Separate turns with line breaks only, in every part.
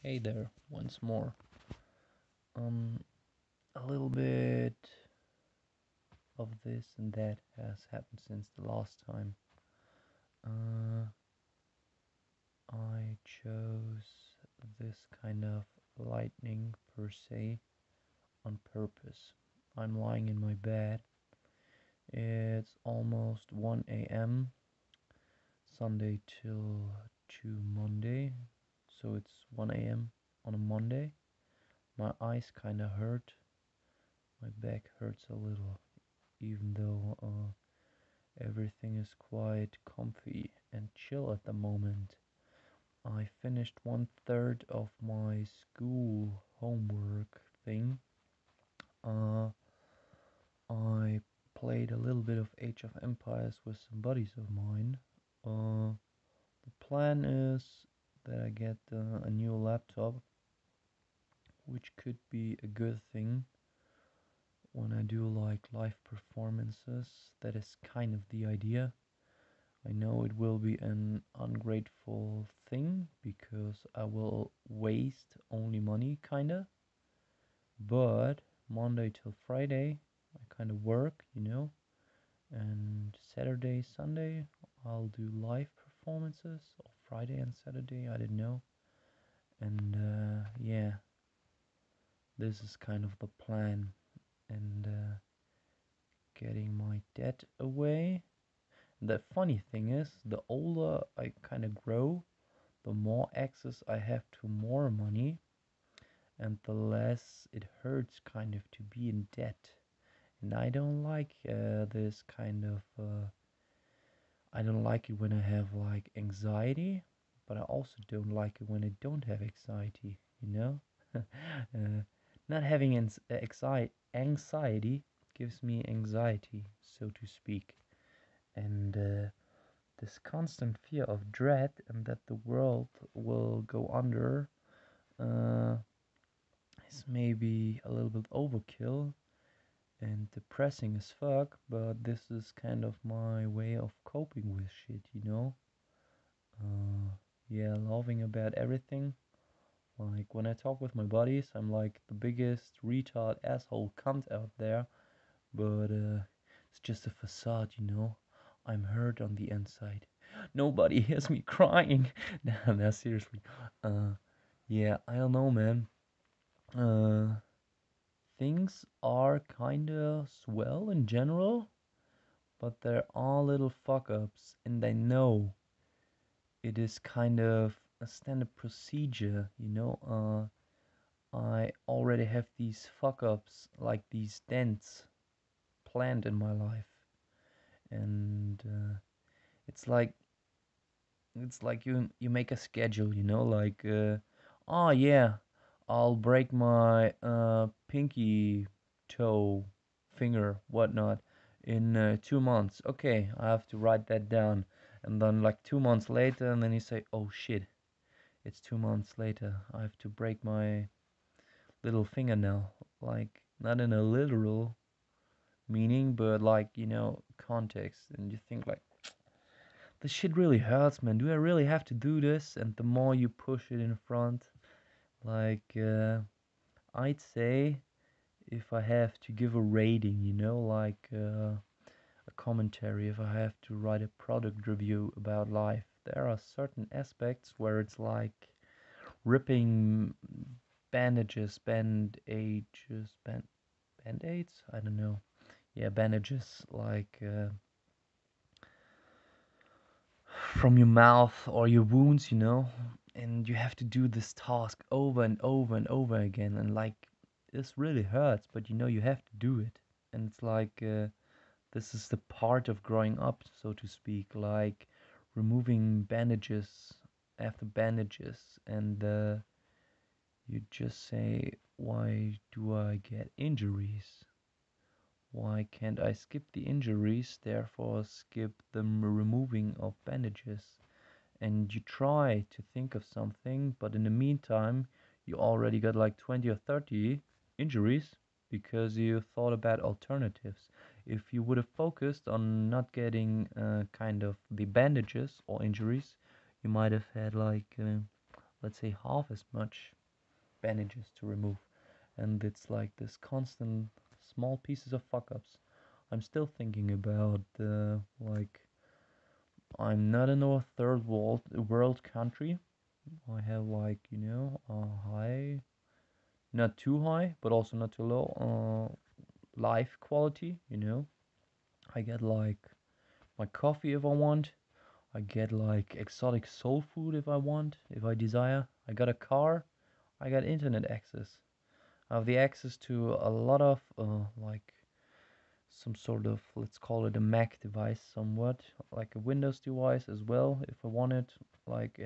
Hey there, once more. Um, a little bit of this and that has happened since the last time. Uh, I chose this kind of lightning per se on purpose. I'm lying in my bed. It's almost 1 a.m. Sunday till to Monday, so it's 1 a.m. on a Monday. My eyes kind of hurt. My back hurts a little, even though everything is quite comfy and chill at the moment. I finished 1/3 of my school homework thing. Uh, I played a little bit of Age of Empires with some buddies of mine. The plan is that I get a new laptop, which could be a good thing when I do like live performances. That is kind of the idea. I know it will be an ungrateful thing because I will waste only money, kinda. But Monday till Friday, I kind of work, and Saturday, Sunday, I'll do live performances, or Friday and Saturday, I don't know. And yeah, this is kind of the plan. And getting my debt away. The funny thing is, the older I kind of grow, the more access I have to more money, and the less it hurts kind of to be in debt. And I don't like this kind of. I don't like it when I have like anxiety, but I also don't like it when I don't have anxiety. Not having anxiety gives me anxiety, so to speak. And this constant fear of dread and that the world will go under uh, is maybe a little bit overkill and depressing as fuck, but this is kind of my way of coping with shit. Uh, yeah, laughing about everything. Like when I talk with my buddies, I'm like the biggest retard asshole cunt out there, but it's just a facade. I'm hurt on the inside. Nobody hears me crying. Nah, nah, seriously. Uh, yeah, I don't know, man. Uh, things are kinda swell in general, but there are little fuck ups, and I know it is kind of a standard procedure. I already have these fuck ups, like these dents, planned in my life, and it's like you make a schedule, like oh yeah, I'll break my pinky toe, finger, whatnot in 2 months. Okay, I have to write that down. And then like 2 months later, and then you say, oh shit, it's 2 months later. I have to break my little fingernail. Like not in a literal meaning, but like, context. And you think like, this shit really hurts, man. Do I really have to do this? And the more you push it in front, like, I'd say if I have to give a rating, like a commentary, if I have to write a product review about life, there are certain aspects where it's like ripping bandages, band-aids? I don't know. Yeah, bandages, like from your mouth or your wounds, and you have to do this task over and over and over again, and like this really hurts, but you have to do it. And it's like this is the part of growing up, so to speak, like removing bandages after bandages, and you just say, why do I get injuries? Why can't I skip the injuries, therefore skip the removing of bandages? And you try to think of something, but in the meantime, you already got like 20 or 30 injuries because you thought about alternatives. If you would have focused on not getting kind of the bandages or injuries, you might have had like let's say half as much bandages to remove, and it's like this constant small pieces of fuck ups. I'm still thinking about like I'm not in a third world country. I have like a high, not too high, but also not too low life quality. I get like my coffee if I want. I get like exotic soul food if I want, if I desire. I got a car. I got internet access. I have the access to a lot of like some sort of, let's call it a Mac device, somewhat like a Windows device as well if I wanted. Like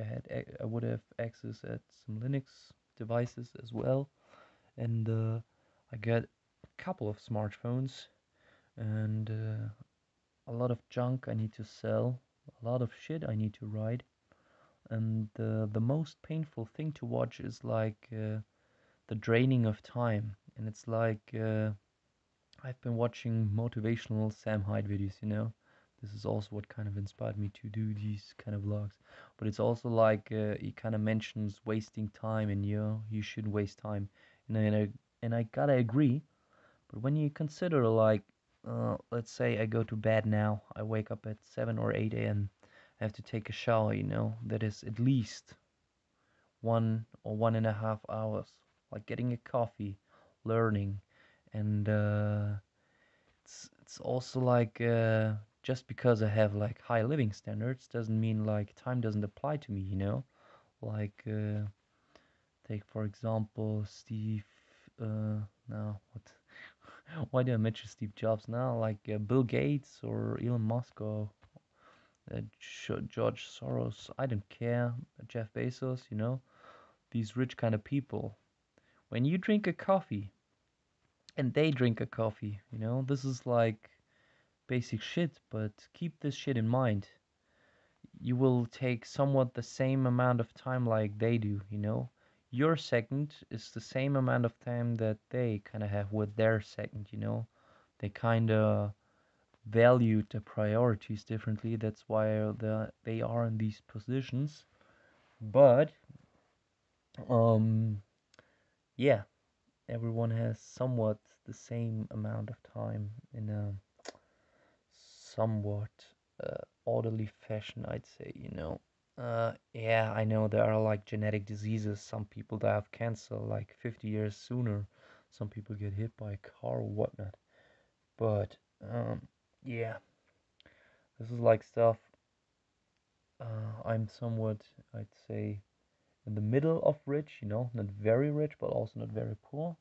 I would have access at some Linux devices as well, and I get a couple of smartphones and a lot of junk I need to sell, a lot of shit I need to write, and the most painful thing to watch is like the draining of time, and it's like I've been watching motivational Sam Hyde videos. This is also what kind of inspired me to do these kind of vlogs. But it's also like he kind of mentions wasting time, and you shouldn't waste time. And I gotta agree. But when you consider like, let's say I go to bed now, I wake up at 7 or 8 a.m. I have to take a shower. That is at least 1 or 1.5 hours. Like getting a coffee, learning, and it's also like just because I have like high living standards doesn't mean like time doesn't apply to me. Like take for example Steve. Now what? Why do I mention Steve Jobs now? Like Bill Gates or Elon Musk or George Soros. I don't care. Jeff Bezos. These rich kind of people. When you drink a coffee and they drink a coffee, this is like basic shit, but keep this shit in mind. You will take somewhat the same amount of time like they do. Your second is the same amount of time that they kind of have with their second. They kind of value the priorities differently. That's why they are in these positions. But um, yeah, everyone has somewhat the same amount of time in a somewhat orderly fashion, I'd say. Yeah, I know there are like genetic diseases. Some people die of cancer like 50 years sooner. Some people get hit by a car or whatnot. But yeah, this is like stuff. I'm somewhat, I'd say, in the middle of rich, not very rich, but also not very poor.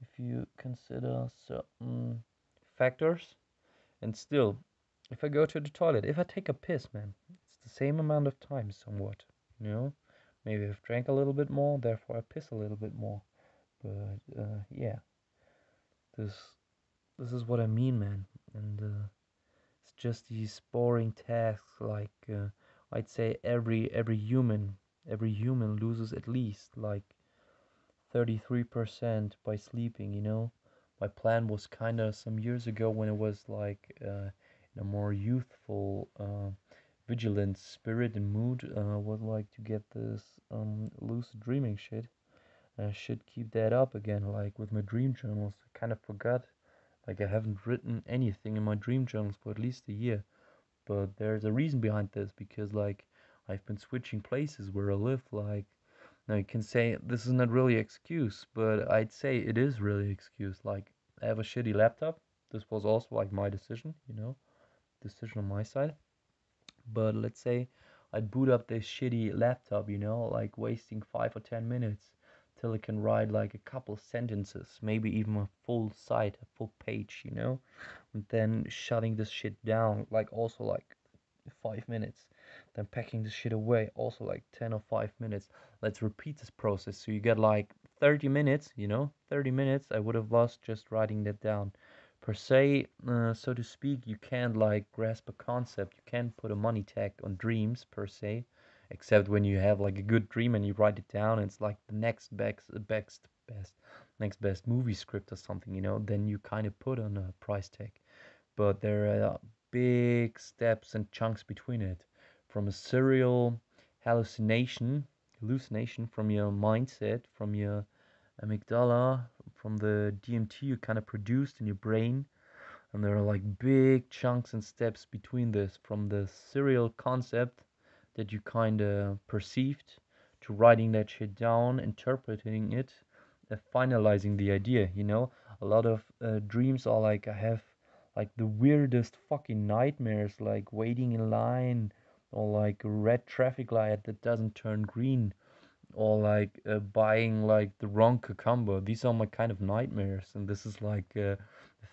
If you consider certain factors. And still, if I go to the toilet, if I take a piss, man, it's the same amount of time, somewhat. You know, maybe I've drank a little bit more, therefore I piss a little bit more. But yeah, this this is what I mean, man. And it's just these boring tasks. Like I'd say every human loses at least like 33% by sleeping. My plan was kind of some years ago when it was like in a more youthful, vigilant spirit and mood, was like to get this lucid dreaming shit. I should keep that up again, like with my dream journals. I kind of forgot, like I haven't written anything in my dream journals for at least a year. But there's a reason behind this because like I've been switching places where I live. Like now you can say this is not really excuse, but I'd say it is really excuse. Like I have a shitty laptop. This was also like my decision on my side. But let's say I'd boot up this shitty laptop, like wasting 5 or 10 minutes till it can write like a couple sentences, maybe even a full site, a full page, and then shutting this shit down, like also like 5 minutes, then packing the shit away, also like 10 or 5 minutes. Let's repeat this process. So you get like 30 minutes, 30 minutes I would have lost just writing that down. Per se, so to speak, you can't like grasp a concept. You can't put a money tag on dreams per se, except when you have like a good dream and you write it down. It's like the next best movie script or something. Then you kind of put on a price tag, but there are big steps and chunks between it. From a serial hallucination hallucination from your mindset, from your amygdala, from the DMT you kind of produced in your brain. And there are like big chunks and steps between this, from the serial concept that you kind of perceived to writing that shit down, interpreting it, finalizing the idea. A lot of dreams are like, I have like the weirdest fucking nightmares, like waiting in line, or like a red traffic light that doesn't turn green, or like buying like the wrong cucumber. These are my kind of nightmares, and this is like, I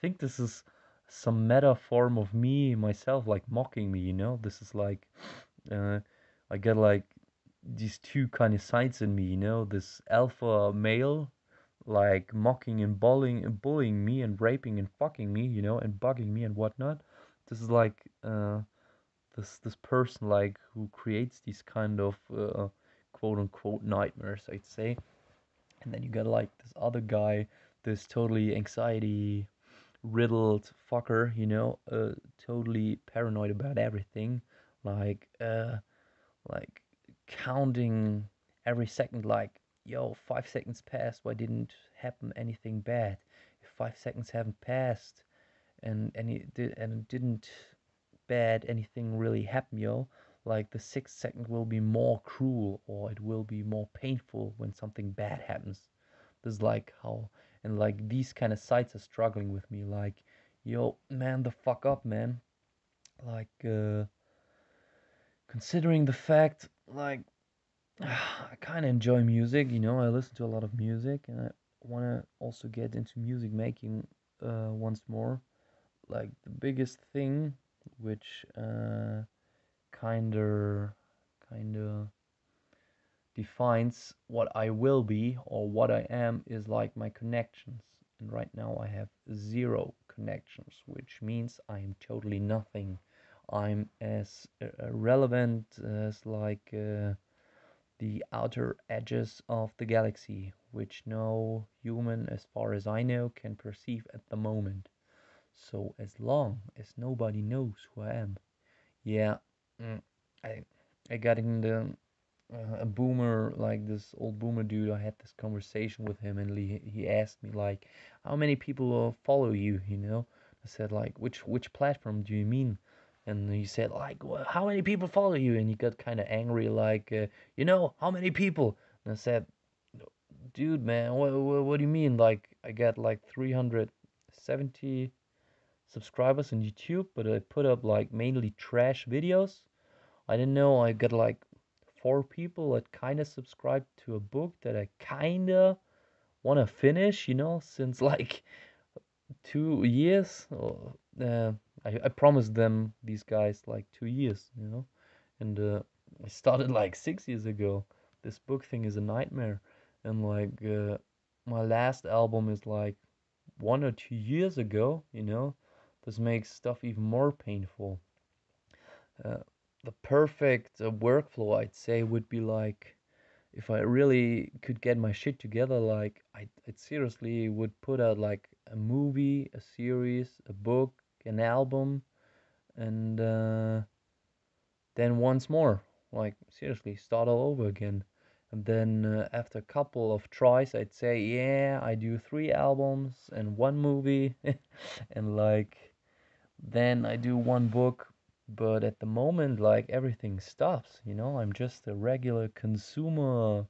think this is some meta form of me myself, like mocking me. This is like, uh, I get like these two kind of sides in me. This alpha male, like mocking and bullying me and raping and fucking me, and bugging me and whatnot. This is like, this person like who creates these kind of quote unquote nightmares, I'd say. And then you got like this other guy, this totally anxiety riddled fucker, totally paranoid about everything, like like counting every second, like, yo, 5 seconds passed, why didn't happen anything bad? If 5 seconds haven't passed and it didn't bad anything really happen, like the 6th second will be more cruel, or it will be more painful when something bad happens. This is like how, and like these kind of sites are struggling with me, like, yo, man, the fuck up, man. Like, considering the fact, like, I kind of enjoy music, I listen to a lot of music, and I want to also get into music making once more. Like, the biggest thing, which kinder kinda defines what I will be or what I am, is like my connections. And right now I have zero connections, which means I am totally nothing. I'm as irrelevant as like the outer edges of the galaxy, which no human, as far as I know, can perceive at the moment. So as long as nobody knows who I am, yeah, mm, I I got in the a boomer, like this old boomer dude. I had this conversation with him, and he asked me like, how many people follow you? I said like, which platform do you mean? And he said like, well, how many people follow you? And he got kind of angry, like, how many people? And I said, dude, man, what do you mean? Like, I got like 370 subscribers on YouTube, but I put up like mainly trash videos. I didn't know I got like 4 people that kind of subscribed to a book that I kind of want to finish, since like 2 years. I promised them, these guys, like 2 years, and I started like 6 years ago. This book thing is a nightmare, and like my last album is like 1 or 2 years ago, This makes stuff even more painful. Uh, the perfect workflow, I'd say, would be like, if I really could get my shit together, like I'd seriously would put out like a movie, a series, a book, an album, and then once more, like seriously, start all over again. And then after a couple of tries, I'd say, yeah, I do 3 albums and one movie, and like then I do one book. But at the moment, like everything stops, I'm just a regular consumer,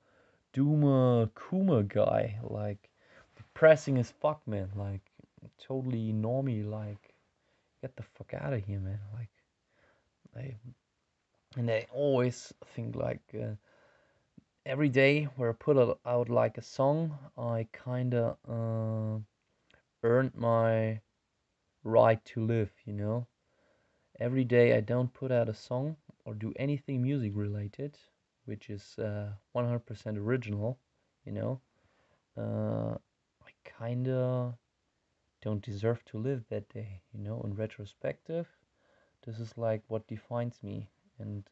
doomer, coomer guy, like depressing as fuck, man. Like totally normie, like get the fuck out of here, man. Like I and I always think like every day where I put out like a song, I kinda earned my right to live, Every day I don't put out a song or do anything music related, which is 100% original, you know, I kinda don't deserve to live that day, in retrospective. This is like what defines me. And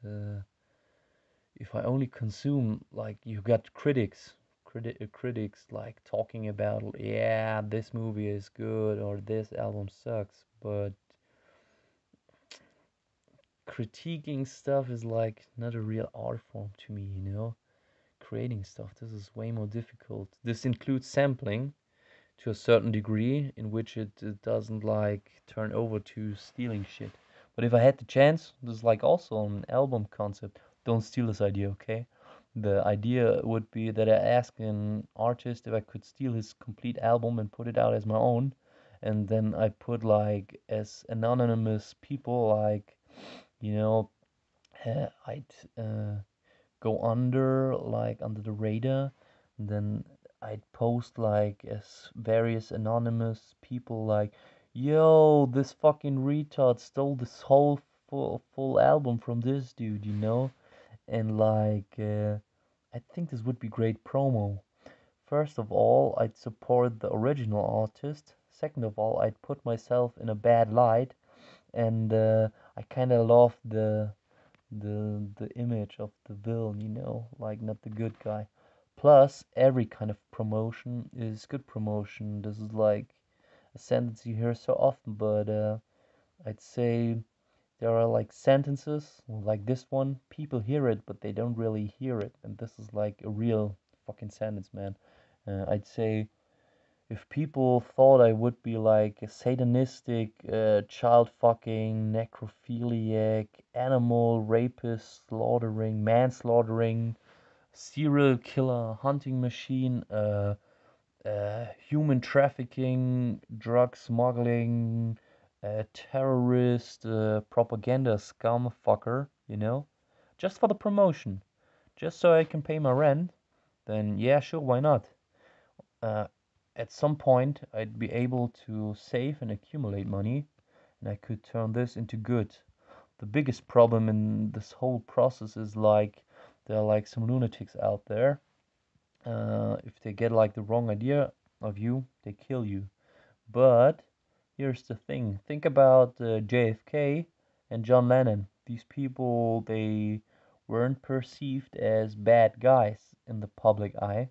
if I only consume, like, you got critics like talking about, yeah, this movie is good or this album sucks, but critiquing stuff is like not a real art form to me. creating stuff. This is way more difficult. This includes sampling to a certain degree in which it doesn't like turn over to stealing shit. But if I had the chance, this is like also an album concept. Don't steal this idea, okay? The idea would be that I ask an artist if I could steal his complete album and put it out as my own, and then I put like as anonymous people like, you know, I'd go under like under the radar, and then I'd post like as various anonymous people like, yo, this fucking retard stole this whole full album from this dude, and like I think this would be great promo. First of all, I'd support the original artist. Second of all, I'd put myself in a bad light, and I kind of love the image of the villain, like not the good guy. Plus, every kind of promotion is good promotion. This is like a sentence you hear so often, but I'd say there are like sentences like this one. People hear it, but they don't really hear it, and this is like a real fucking sentence, man. I'd say if people thought I would be like a satanistic, child fucking, necrophiliac, animal rapist, slaughtering, manslaughtering, serial killer, hunting machine, human trafficking, drug smuggling, terrorist, propaganda scum fucker, just for the promotion, just so I can pay my rent, then yeah, sure, why not? Uh, at some point, I'd be able to save and accumulate money, and I could turn this into good. The biggest problem in this whole process is like there are like some lunatics out there. If they get like the wrong idea of you, they kill you. But here's the thing: think about JFK and John Lennon. These people, they weren't perceived as bad guys in the public eye.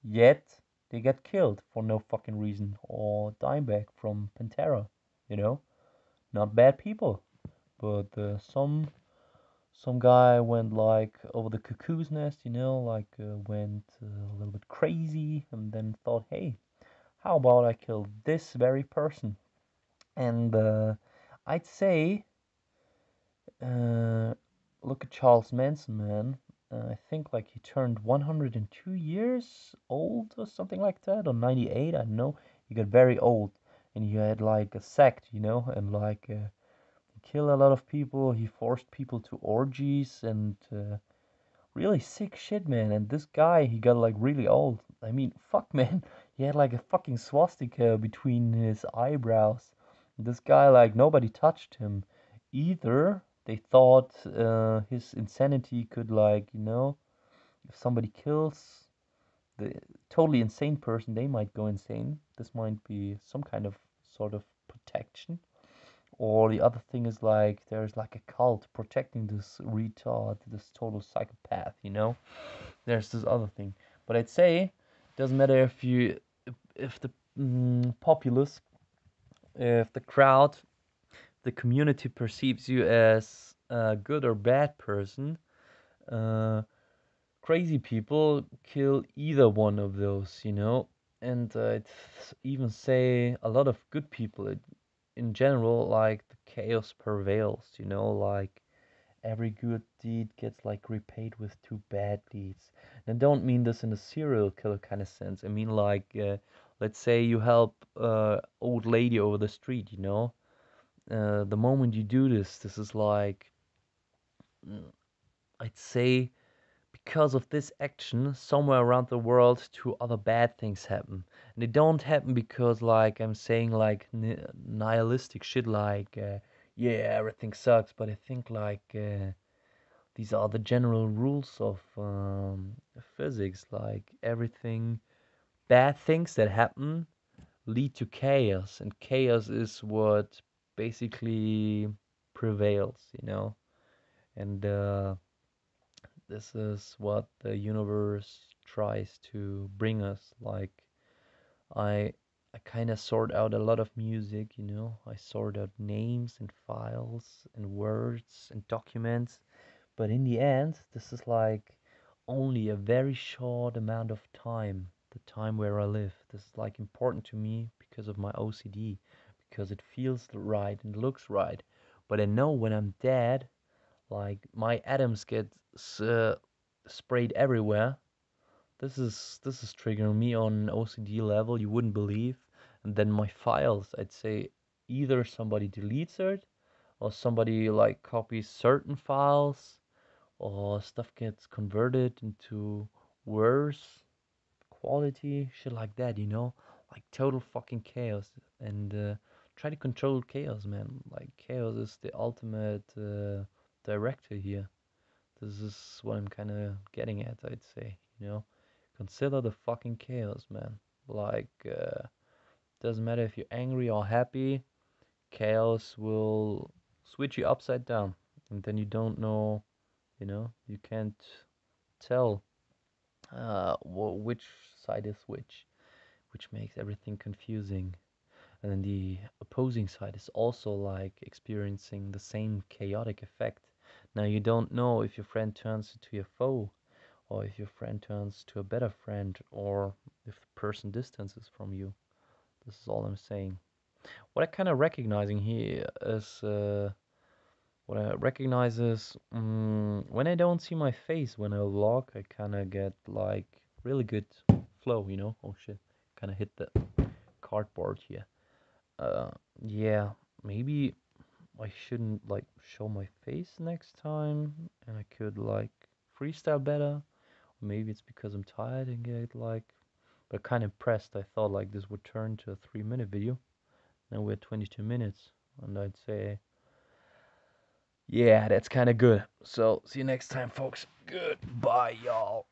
Yet they got killed for no fucking reason. Or Dimebag from Pantera, you know? Not bad people, but some guy went like over the cuckoo's nest, like went a little bit crazy, and then thought, hey, how about I kill this very person? And I'd say, uh, look at Charles Manson, man. I think like he turned 102 years old or something like that, or 98, I don't know. He got very old, and he had like a sect, and like he killed a lot of people. He forced people to orgies and really sick shit, man. And this guy, he got like really old. I mean, fuck, man. He had like a fucking swastika between his eyebrows. This guy, like, nobody touched him. Either they thought his insanity could, like, if somebody kills the totally insane person, they might go insane. This might be some kind of sort of protection. Or the other thing is like there's like a cult protecting this retard, this total psychopath. There's this other thing. But I'd say it doesn't matter if the populace, if the crowd, the community perceives you as a good or bad person. Uh, Crazy people kill either one of those. And I'd even say a lot of good people, in general, like the chaos prevails. Like every good deed gets like repaid with two bad deeds. And I don't mean this in a serial killer kind of sense. I mean like, let's say you help old lady over the street. The moment you do this is like, mm, I'd say because of this action, somewhere around the world, two other bad things happen. And they don't happen because, like, I'm saying, like, nihilistic shit, like, yeah, everything sucks. But I think, like, these are the general rules of physics. Like, everything, bad things that happen lead to chaos. And chaos is what basically prevails. And, this is what the universe tries to bring us. Like I I kind of sort out a lot of music. I sort out names and files and words and documents. But in the end, this is like only a very short amount of time, the time where I live. This is like important to me because of my OCD, because it feels right and looks right. But I know when I'm dead, like my atoms get sprayed everywhere. This is triggering me on an OCD level you wouldn't believe. And then my files, I'd say either somebody deletes it or somebody like copies certain files or stuff gets converted into worse quality, shit like that, like total fucking chaos. And try to control chaos, man. Like chaos is the ultimate director here. This is what I'm kind of getting at, I'd say. Consider the fucking chaos, man. Like, doesn't matter if you're angry or happy, chaos will switch you upside down. And then you don't know, you can't tell which side is which makes everything confusing. And then the opposing side is also like experiencing the same chaotic effect. Now you don't know if your friend turns into your foe, or if your friend turns to a better friend, or if the person distances from you. This is all I'm saying. What I kind of recognizing here is what I recognize is when I don't see my face when I log, I kind of get like really good flow. Oh shit, kind of hit the cardboard here. Uh, yeah, maybe I shouldn't like show my face next time, and I could like freestyle better. Maybe it's because I'm tired and get like, but kind of impressed. I thought like this would turn to a 3 minute video. Now we're at 22 minutes, and I'd say, yeah, that's kind of good. So see you next time, folks. Goodbye, y'all.